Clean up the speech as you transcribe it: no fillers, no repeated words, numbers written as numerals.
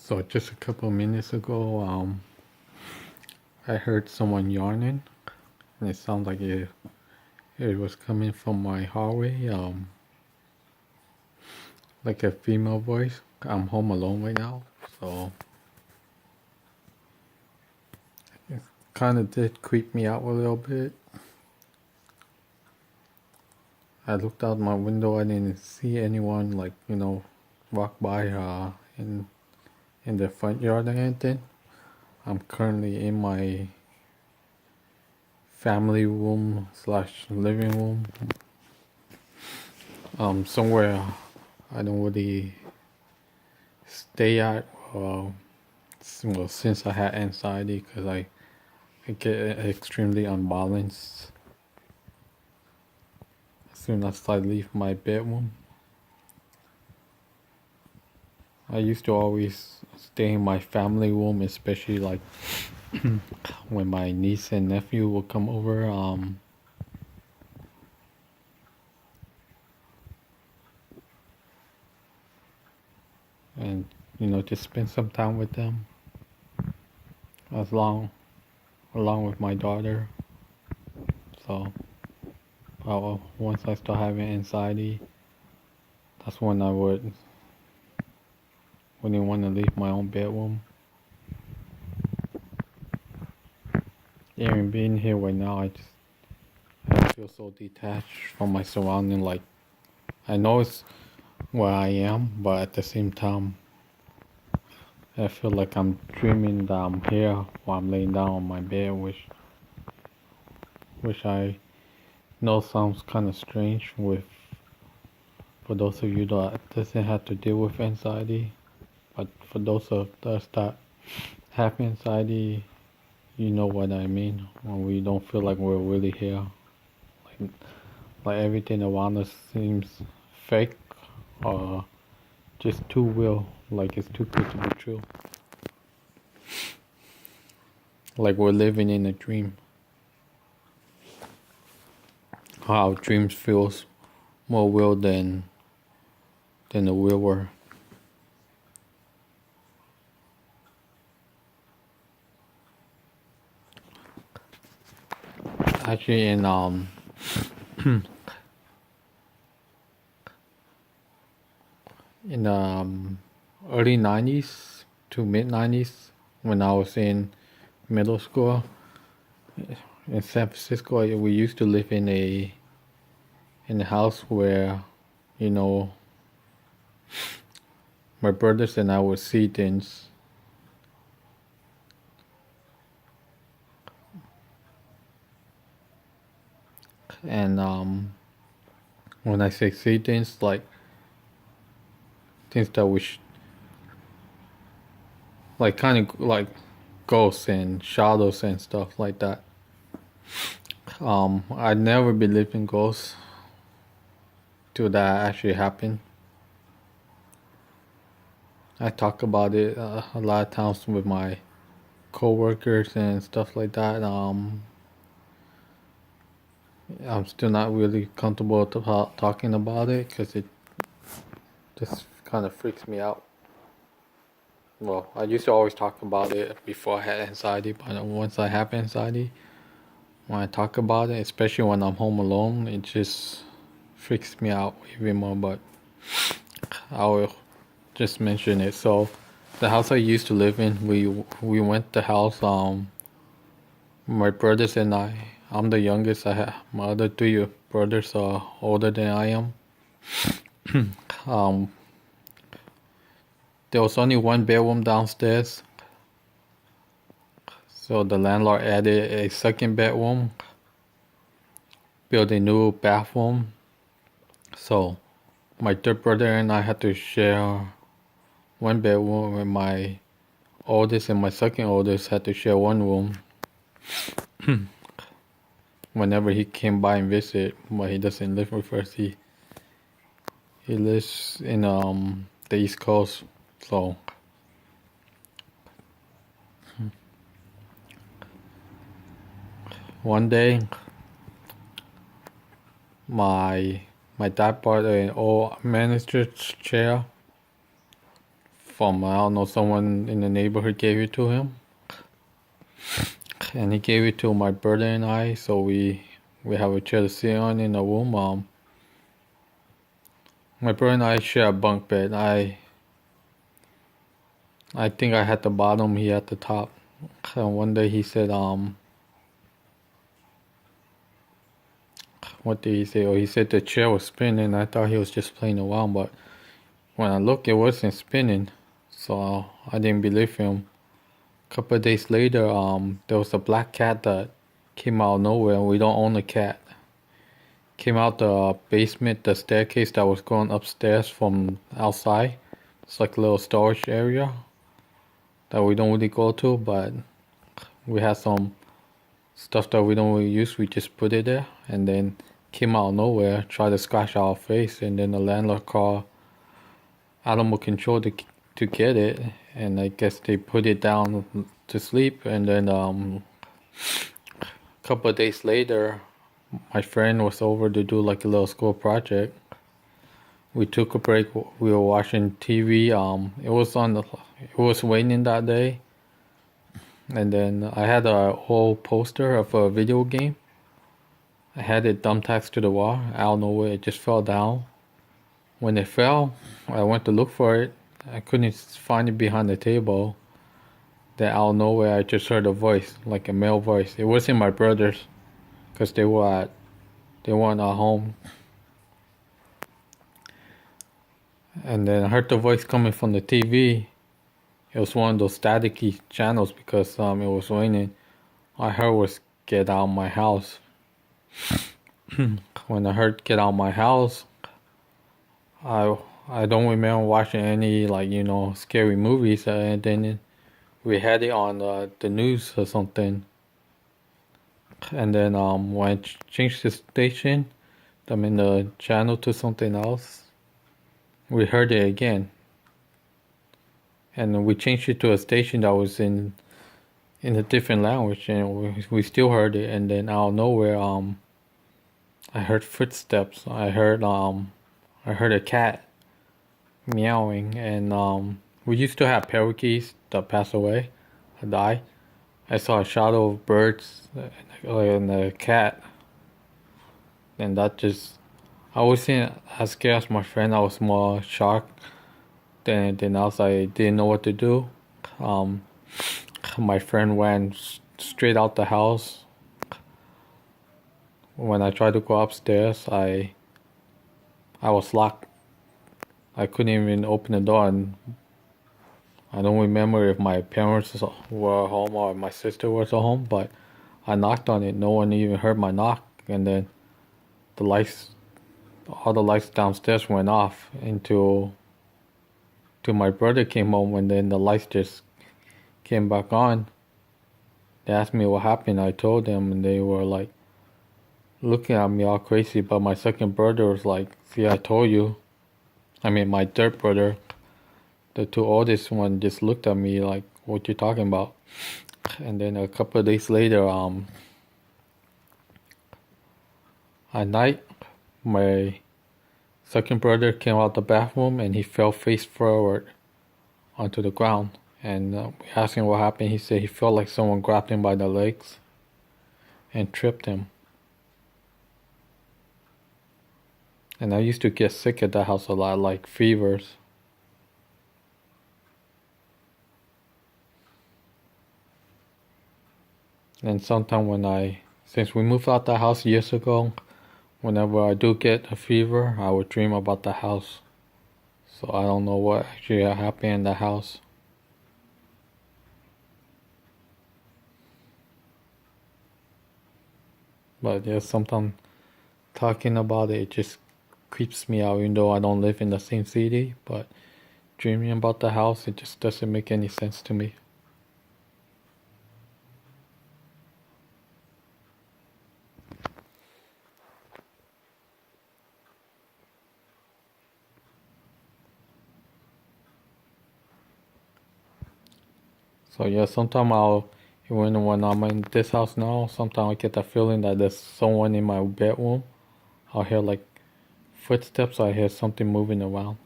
So just a couple of minutes ago, I heard someone yawning, and it sounded like it was coming from my hallway, like a female voice. I'm home alone right now, so it kind of did creep me out a little bit. I looked out my window, I didn't see anyone like walk by in the front yard or anything. I'm currently in my family room slash living room, somewhere I don't really stay at. Well, since I had anxiety, because I get extremely unbalanced as soon as I leave my bedroom. I used to always stay in my family room, especially like when my niece and nephew would come over. And just spend some time with them, as long along with my daughter. So, once I start having anxiety, that's when I wouldn't want to leave my own bedroom. Even being here right now, I feel so detached from my surrounding. Like, I know it's where I am, but at the same time, I feel like I'm dreaming that I'm here while I'm laying down on my bed, which I know sounds kind of strange for those of you that doesn't have to deal with anxiety. But for those of us that have anxiety, you know what I mean. When we don't feel like we're really here, like like everything around us seems fake or just too real, like it's too good to be true. Like we're living in a dream. How dreams feels more real than the real world. Actually, in early '90s to mid '90s, when I was in middle school in San Francisco, we used to live in a house where, you know, my brothers and I would see things. And when I say see things, like things that like kind of like ghosts and shadows and stuff like that. I never believed in ghosts till that actually happened. I talk about it a lot of times with my coworkers and stuff like that. I'm still not really comfortable talking about it because it just kind of freaks me out. Well, I used to always talk about it before I had anxiety, but once I have anxiety, when I talk about it, especially when I'm home alone, it just freaks me out even more. But I will just mention it. So, the house I used to live in, we went the house. My brothers and I. I'm the youngest. I have my other two brothers are older than I am. Um, there was only one bedroom downstairs, so the landlord added a second bedroom, built a new bathroom. So my third brother and I had to share one bedroom, and my oldest and my second oldest had to share one room whenever he came by and visit. But he doesn't live with us. He lives in the East Coast. So one day, my dad bought an old manager's chair from, I don't know, someone in the neighborhood gave it to him. And he gave it to my brother and I, so we have a chair to sit on in the room. My brother and I share a bunk bed. I think I had the bottom, he had the top. And one day he said, what did he say? Oh, he said the chair was spinning. I thought he was just playing around, but when I looked, it wasn't spinning. So I didn't believe him. A couple of days later, there was a black cat that came out of nowhere. We don't own a cat. Came out the basement, the staircase that was going upstairs from outside. It's like a little storage area that we don't really go to, but we had some stuff that we don't really use. We just put it there, and then came out of nowhere, tried to scratch our face, and then the landlord called animal control to get it, and I guess they put it down to sleep. And then a couple of days later, my friend was over to do like a little school project. We took a break. We were watching TV. It was raining that day, and then I had a whole poster of a video game. I had it thumbtacked to the wall. Out of nowhere, it just fell down. When it fell, I went to look for it. I couldn't find it behind the table. Then out of nowhere, I just heard a voice, like a male voice. It wasn't my brother's, because they weren't at home. And then I heard the voice coming from the TV. It was one of those staticky channels because it was raining. I heard was "Get out of my house." When I heard "Get out of my house," I don't remember watching any scary movies. And then we had it on the news or something. And then when I changed the station, the channel to something else, we heard it again. And we changed it to a station that was in a different language, and we still heard it. And then out of nowhere, I heard footsteps. I heard a cat meowing, and we used to have parakeets that passed away, died. I saw a shadow of birds and a cat, and I wasn't as scared as my friend. I was more shocked than else. I didn't know what to do. My friend went straight out the house. When I tried to go upstairs, I was locked. I couldn't even open the door, and I don't remember if my parents were home or my sister was at home, but I knocked on it. No one even heard my knock, and then all the lights downstairs went off until my brother came home, and then the lights just came back on. They asked me what happened. I told them, and they were like looking at me all crazy. But my second brother was like, "See, I told you." My third brother, the two oldest one, just looked at me like, "What you talking about?" And then a couple of days later, at night, my second brother came out the bathroom and he fell face forward onto the ground. And we asked him what happened. He said he felt like someone grabbed him by the legs and tripped him. And I used to get sick at that house a lot, like fevers. And sometimes since we moved out the house years ago, whenever I do get a fever, I would dream about the house. So I don't know what actually happened in the house. But yeah, sometimes talking about it just creeps me out, even though I don't live in the same city. But dreaming about the house, it just doesn't make any sense to me. So yeah, sometimes when I'm in this house now, sometimes I get the feeling that there's someone in my bedroom. I'll hear like footsteps, I hear something moving around.